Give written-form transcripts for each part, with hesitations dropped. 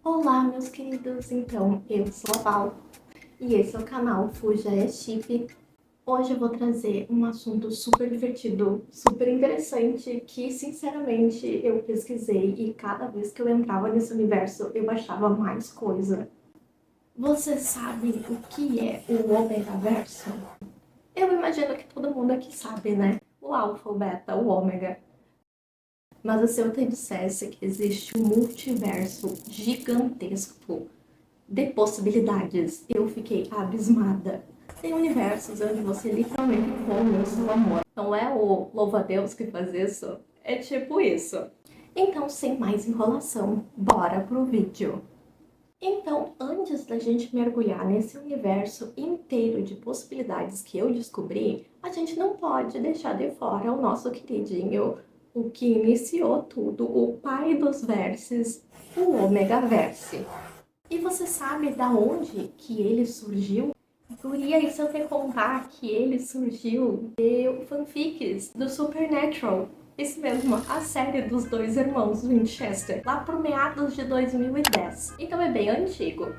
Olá, meus queridos! Então, eu sou a Val e esse é o canal Fuja é Chip. Hoje eu vou trazer um assunto super divertido, super interessante, que sinceramente eu pesquisei e cada vez que eu entrava nesse universo eu achava mais coisa. Vocês sabem o que é o Omegaverso? Eu imagino que todo mundo aqui sabe, né? O Alpha, o Beta, o Ômega. Mas se eu te dissesse que existe um multiverso gigantesco de possibilidades, eu fiquei abismada. Tem universos onde você literalmente come o seu amor. Não é o louva-a-Deus que faz isso? É tipo isso. Então, sem mais enrolação, bora pro vídeo. Então, antes da gente mergulhar nesse universo inteiro de possibilidades que eu descobri, a gente não pode deixar de fora o nosso queridinho, o que iniciou tudo, o pai dos verses, o Omegaverse. E você sabe da onde que ele surgiu? Guria, e se eu te contar que ele surgiu de fanfics do Supernatural? Isso mesmo, a série dos dois irmãos Winchester, lá por meados de 2010. Então é bem antigo.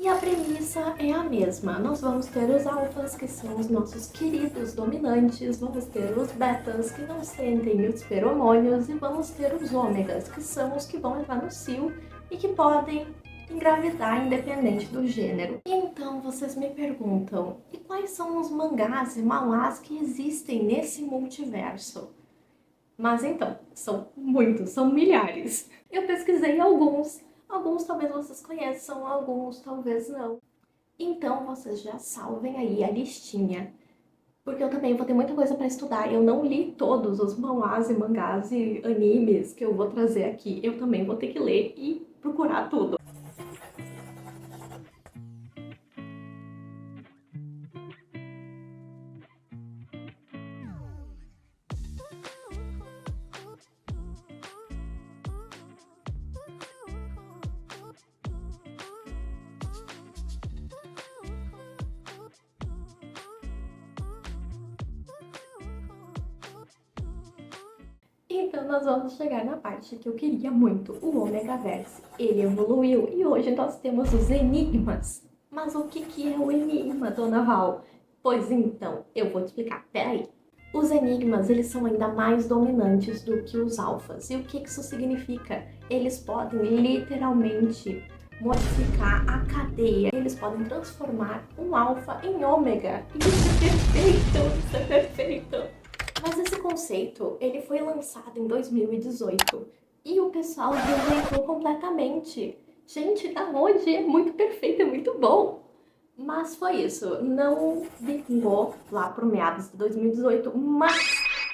E a premissa é a mesma. Nós vamos ter os alfas, que são os nossos queridos dominantes, vamos ter os betas, que não sentem os feromônios, e vamos ter os ômegas, que são os que vão entrar no cio e que podem engravidar independente do gênero. E então vocês me perguntam, e quais são os mangás e manhwas que existem nesse multiverso? Mas então, são muitos, são milhares. Eu pesquisei alguns talvez vocês conheçam, alguns talvez não. Então vocês já salvem aí a listinha, porque eu também vou ter muita coisa para estudar. Eu não li todos os manhwas e mangás e animes que eu vou trazer aqui. Eu também vou ter que ler e procurar tudo. Então nós vamos chegar na parte que eu queria muito, o Omegaverse. Ele evoluiu e hoje nós temos os enigmas. Mas o que é o enigma, Dona Val? Pois então, eu vou te explicar, peraí. Os enigmas, eles são ainda mais dominantes do que os alfas. E o que isso significa? Eles podem literalmente modificar a cadeia. Eles podem transformar um alfa em ômega. Isso é perfeito, isso é perfeito. Mas esse conceito, ele foi lançado em 2018 e o pessoal rejeitou completamente. Gente, da onde? É muito perfeito, é muito bom. Mas foi isso, não vingou lá por meados de 2018, mas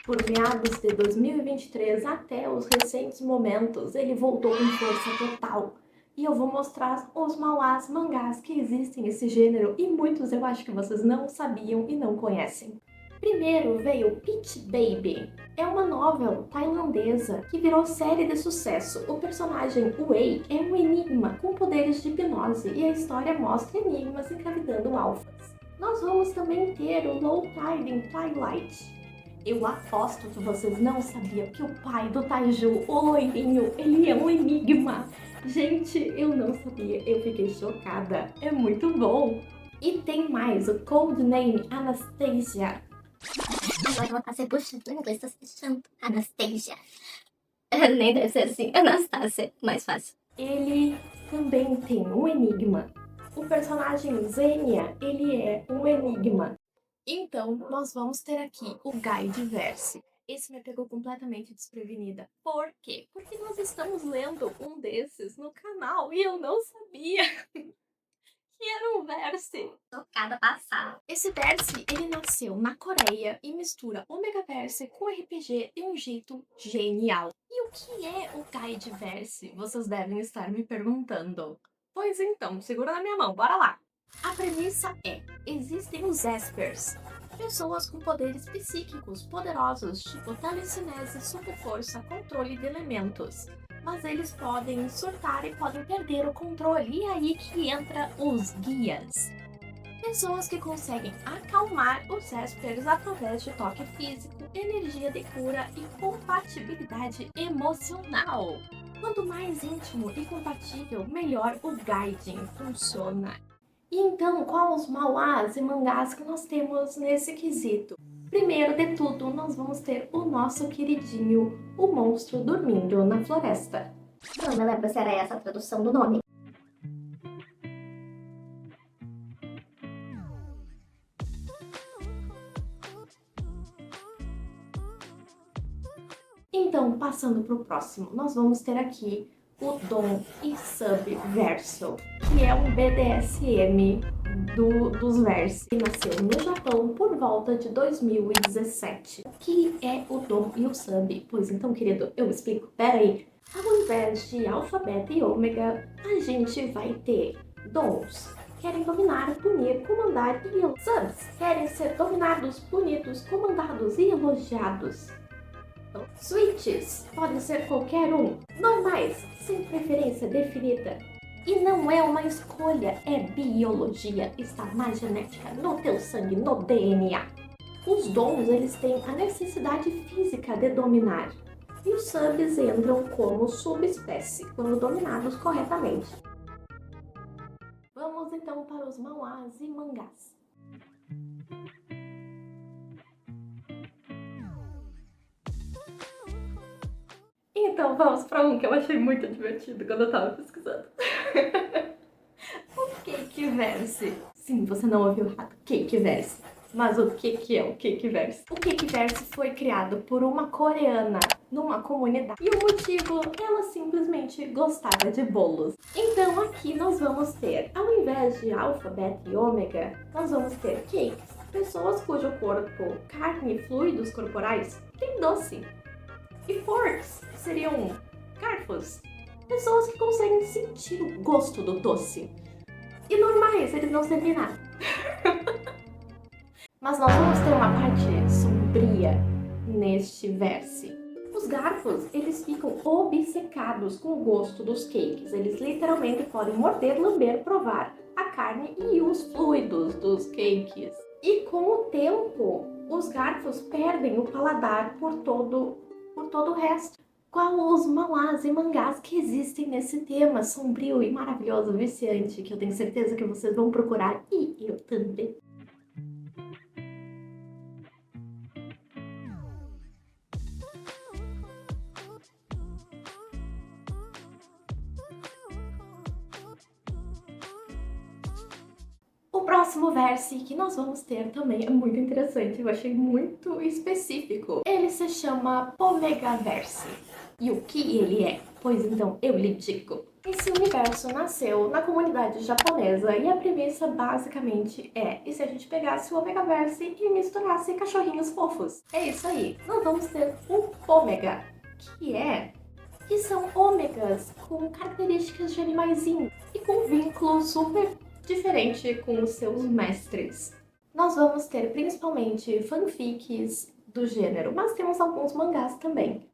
por meados de 2023 até os recentes momentos, ele voltou com força total. E eu vou mostrar os manhwas, mangás que existem nesse gênero e muitos eu acho que vocês não sabiam e não conhecem. Primeiro veio Peach Baby. É uma novel tailandesa que virou série de sucesso. O personagem Wei é um enigma com poderes de hipnose e a história mostra enigmas engravidando alfas. Nós vamos também ter o Low Tide in Twilight. Eu aposto que vocês não sabiam que o pai do Taiju, o loirinho, ele é um enigma. Gente, eu não sabia, eu fiquei chocada. É muito bom. E tem mais, o Codename Anastasia. Agora você puxa do inglês, tá se chamando Anastasia. Nem deve ser assim, Anastácia, mais fácil. Ele também tem um enigma. O personagem Zenia, ele é um enigma. Então, nós vamos ter aqui o Guideverse. Esse me pegou completamente desprevenida. Por quê? Porque nós estamos lendo um desses no canal e eu não sabia que era um verse. Tocada passada. Esse verse, ele nasceu na Coreia e mistura Omegaverse com RPG de um jeito genial. E o que é o Guideverse? Vocês devem estar me perguntando. Pois então, segura na minha mão, bora lá! A premissa é, existem os Espers, pessoas com poderes psíquicos poderosos, tipo telecinese, super força, controle de elementos. Mas eles podem surtar e podem perder o controle, e aí que entra os guias. Pessoas que conseguem acalmar os Espers através de toque físico, energia de cura e compatibilidade emocional. Quanto mais íntimo e compatível, melhor o guiding funciona. E então, quais os manhwas e mangás que nós temos nesse quesito? Primeiro de tudo, nós vamos ter o nosso queridinho, o monstro dormindo na floresta. Não me lembro se era essa a tradução do nome. Então, passando para o próximo, nós vamos ter aqui o Dom e Sub Verso, que é um BDSM dos versos, que nasceu no Japão por volta de 2017. O que é o Dom e o Sub? Pois então, querido, eu explico. Pera aí. Ao invés de alfa, beta e ômega, a gente vai ter Dons. Querem dominar, punir, comandar e subs. Querem ser dominados, punidos, comandados e elogiados. Switches podem ser qualquer um, normais, sem preferência definida. E não é uma escolha, é biologia, está na genética, no teu sangue, no DNA. Os dons, eles têm a necessidade física de dominar. E os subs entram como subespécie, quando dominados corretamente. Vamos então para os manhwas e mangás. Então vamos para um que eu achei muito divertido quando eu tava pesquisando. O Cakeverse. Sim, você não ouviu errado, Cakeverse. Mas o que é o Cakeverse? O Cakeverse foi criado por uma coreana numa comunidade. E o motivo, ela simplesmente gostava de bolos. Então aqui nós vamos ter, ao invés de alfa, beta e ômega, nós vamos ter cakes. Pessoas cujo corpo, carne e fluidos corporais tem doce. E forks seriam garfos. Pessoas que conseguem sentir o gosto do doce. E normais, eles não sentem nada. Mas nós vamos ter uma parte sombria neste verse. Os garfos, eles ficam obcecados com o gosto dos cakes. Eles literalmente podem morder, lamber, provar a carne e os fluidos dos cakes. E com o tempo, os garfos perdem o paladar por todo o resto. Qual os manhwas e mangás que existem nesse tema sombrio e maravilhoso, viciante, que eu tenho certeza que vocês vão procurar e eu também. O próximo verso que nós vamos ter também é muito interessante, eu achei muito específico. Ele se chama Pomegaverse. E o que ele é? Pois então, eu lhe digo. Esse universo nasceu na comunidade japonesa e a premissa basicamente é: e se a gente pegasse o Omegaverse e misturasse cachorrinhos fofos? É isso aí. Nós vamos ter o Ômega, que são ômegas com características de animaizinho e com vínculo super diferente com os seus mestres. Nós vamos ter principalmente fanfics do gênero, mas temos alguns mangás também.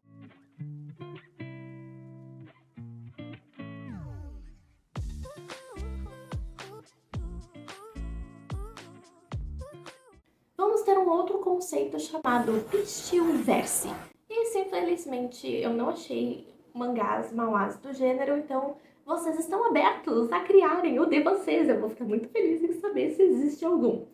Vamos ter um outro conceito chamado Pistilverse. Esse, infelizmente, eu não achei mangás, manhwas do gênero, então vocês estão abertos a criarem o de vocês. Eu vou ficar muito feliz em saber se existe algum.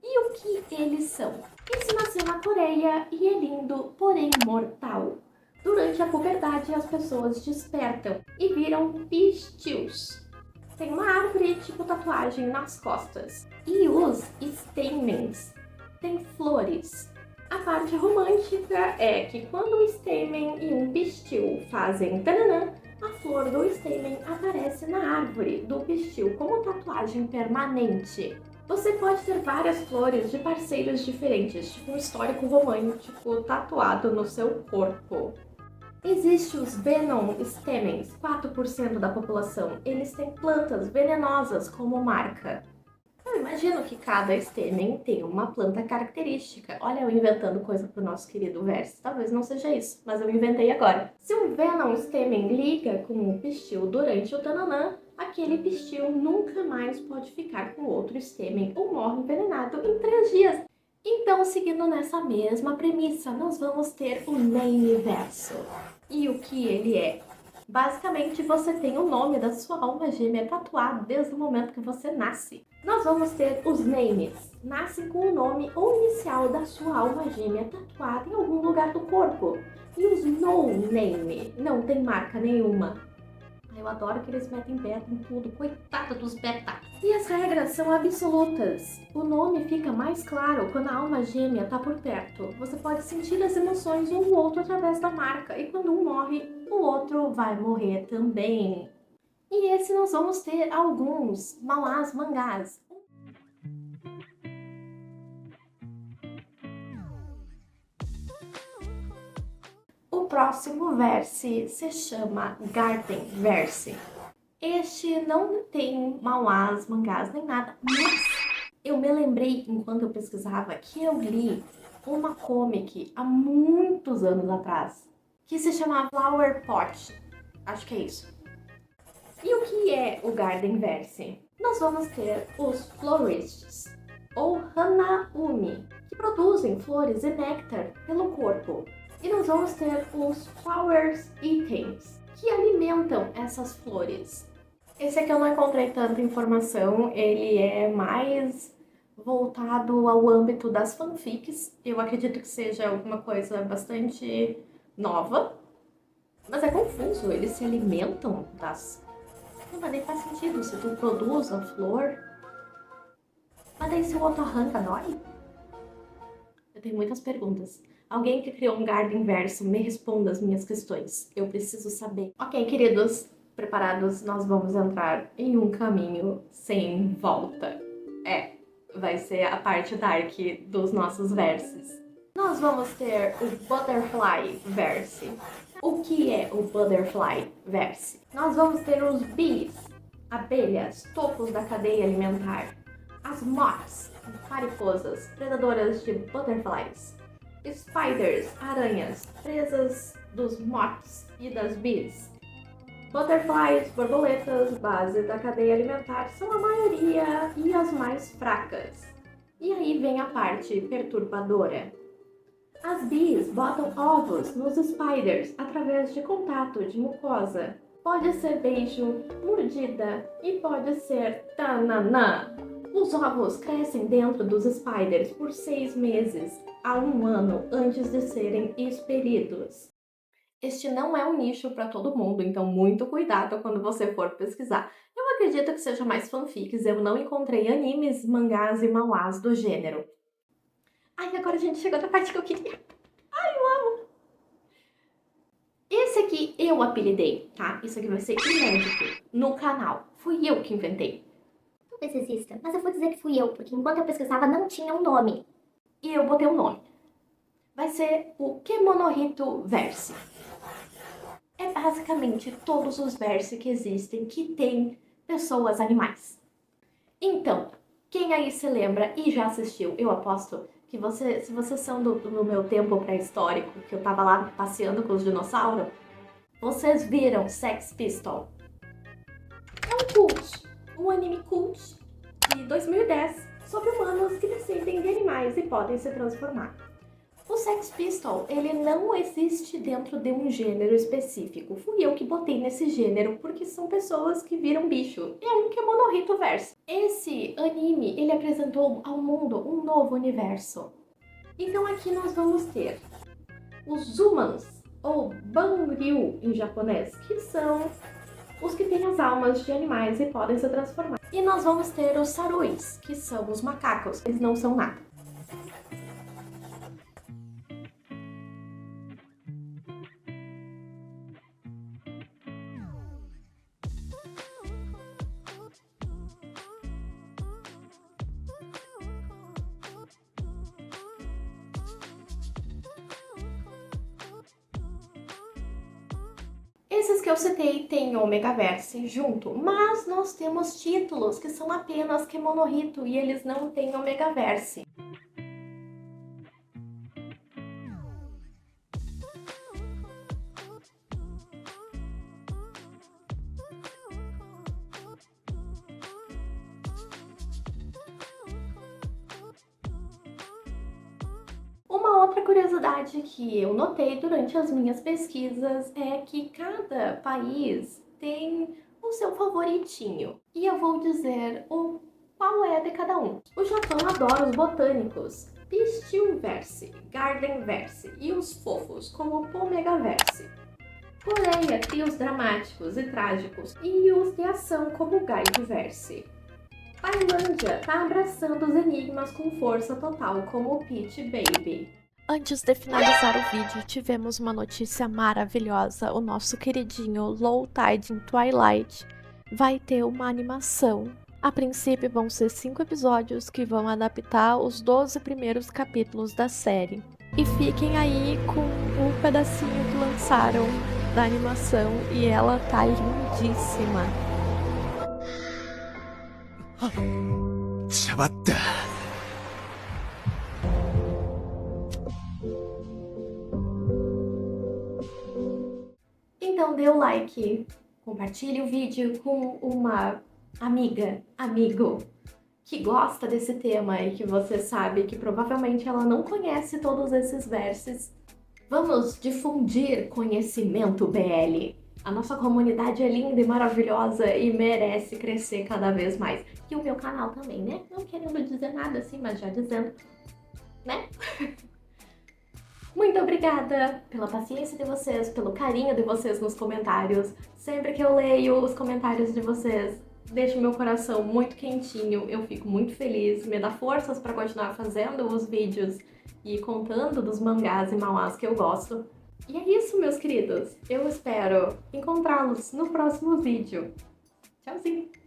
E o que eles são? Esse nasceu na Coreia e é lindo, porém mortal. Durante a puberdade, as pessoas despertam e viram pistils. Tem uma árvore tipo tatuagem nas costas. E os stamens têm flores. A parte romântica é que quando o stamen e um pistil fazem tananã, a flor do stamen aparece na árvore do pistil como tatuagem permanente. Você pode ter várias flores de parceiros diferentes, tipo um histórico romântico tatuado no seu corpo. Existem os Venom Stamens, 4% da população. Eles têm plantas venenosas como marca. Eu imagino que cada stamen tem uma planta característica. Olha, eu inventando coisa pro nosso querido verso. Talvez não seja isso, mas eu inventei agora. Se um Venom stamen liga com um pistil durante o tananã, aquele pistil nunca mais pode ficar com outro stamen ou morre envenenado em 3 dias. Então, seguindo nessa mesma premissa, nós vamos ter o Name Verso. E o que ele é? Basicamente, você tem o nome da sua alma gêmea tatuado desde o momento que você nasce. Nós vamos ter os names. Nascem com o nome ou inicial da sua alma gêmea tatuado em algum lugar do corpo. E os no name não tem marca nenhuma. Eu adoro que eles metem beta em tudo. Coitada dos beta. E as regras são absolutas. O nome fica mais claro quando a alma gêmea tá por perto. Você pode sentir as emoções um do outro através da marca. E quando um morre, o outro vai morrer também. E esse nós vamos ter alguns manhwas, mangás. O próximo verse se chama Garden Verse. Este não tem manhwas, mangás, nem nada, mas eu me lembrei, enquanto eu pesquisava, que eu li uma comic há muitos anos atrás, que se chama Flower Pot. Acho que é isso. E o que é o Garden Verse? Nós vamos ter os florists, ou Hanaumi, que produzem flores e néctar pelo corpo. E nós vamos ter os Flowers Items, que alimentam essas flores. Esse aqui eu não encontrei tanta informação, ele é mais voltado ao âmbito das fanfics. Eu acredito que seja alguma coisa bastante nova, mas é confuso, eles se alimentam das... Não, mas nem faz sentido, se tu produz a flor, mas daí se o outro arranca, dói? Eu tenho muitas perguntas. Alguém que criou um Garden Verso, me responda as minhas questões. Eu preciso saber. Ok, queridos, preparados? Nós vamos entrar em um caminho sem volta. Vai ser a parte dark dos nossos versos. Nós vamos ter o Butterfly Verse. O que é o Butterfly Verse? Nós vamos ter os bees, abelhas, topos da cadeia alimentar. As moths, mariposas, predadoras de butterflies. Spiders, aranhas, presas dos moths e das bees. Butterflies, borboletas, base da cadeia alimentar, são a maioria e as mais fracas. E aí vem a parte perturbadora. As bees botam ovos nos spiders através de contato de mucosa. Pode ser beijo, mordida e pode ser tananã. Os ovos crescem dentro dos spiders por 6 meses a 1 ano antes de serem expelidos. Este não é um nicho para todo mundo, então muito cuidado quando você for pesquisar. Eu acredito que seja mais fanfics, eu não encontrei animes, mangás e manhwas do gênero. Ai, agora a gente chegou na parte que eu queria. Ai, eu amo! Esse aqui eu apelidei, tá? Isso aqui vai ser inédito no canal. Fui eu que inventei. Narcisista, mas eu vou dizer que fui eu, porque enquanto eu pesquisava não tinha um nome. E eu botei um nome. Vai ser o Kemonohito Verse. É basicamente todos os versos que existem que tem pessoas animais. Então, quem aí se lembra e já assistiu, eu aposto que se vocês são do meu tempo pré-histórico, que eu tava lá passeando com os dinossauros, vocês viram Sex Pistol. É um cult, um anime cult de 2010 sobre humanos que descendem de animais e podem se transformar. O Sex Pistol, ele não existe dentro de um gênero específico. Fui eu que botei nesse gênero, porque são pessoas que viram bicho. É um Kemonohito Verso. Esse anime, ele apresentou ao mundo um novo universo. Então aqui nós vamos ter os humans, ou Banryu em japonês, que são os que têm as almas de animais e podem se transformar. E nós vamos ter os saruis, que são os macacos. Eles não são nada. Esses que eu citei têm Omegaverse junto, mas nós temos títulos que são apenas Kemonohito e eles não têm Omegaverse. Uma outra curiosidade que eu notei durante as minhas pesquisas é que cada país tem o seu favoritinho. E eu vou dizer qual é de cada um. O Japão adora os botânicos, Pistilverse, Gardenverse e os fofos, como Pomegaverse. Coreia tem os dramáticos e trágicos e os de ação como Guideverse. Tailândia tá abraçando os enigmas com força total como o Peach Baby. Antes de finalizar o vídeo, tivemos uma notícia maravilhosa. O nosso queridinho Low Tide in Twilight vai ter uma animação. A princípio vão ser 5 episódios que vão adaptar os 12 primeiros capítulos da série. E fiquem aí com o pedacinho que lançaram da animação e ela tá lindíssima. 잡았다. Então dê o like, compartilhe o vídeo com uma amiga, amigo que gosta desse tema e que você sabe que provavelmente ela não conhece todos esses versos. Vamos difundir conhecimento BL. A nossa comunidade é linda e maravilhosa e merece crescer cada vez mais. E o meu canal também, né? Não querendo dizer nada assim, mas já dizendo, né? Muito obrigada pela paciência de vocês, pelo carinho de vocês nos comentários. Sempre que eu leio os comentários de vocês, deixa o meu coração muito quentinho, eu fico muito feliz, me dá forças para continuar fazendo os vídeos e contando dos mangás e manhwas que eu gosto. E é isso, meus queridos. Eu espero encontrá-los no próximo vídeo. Tchauzinho!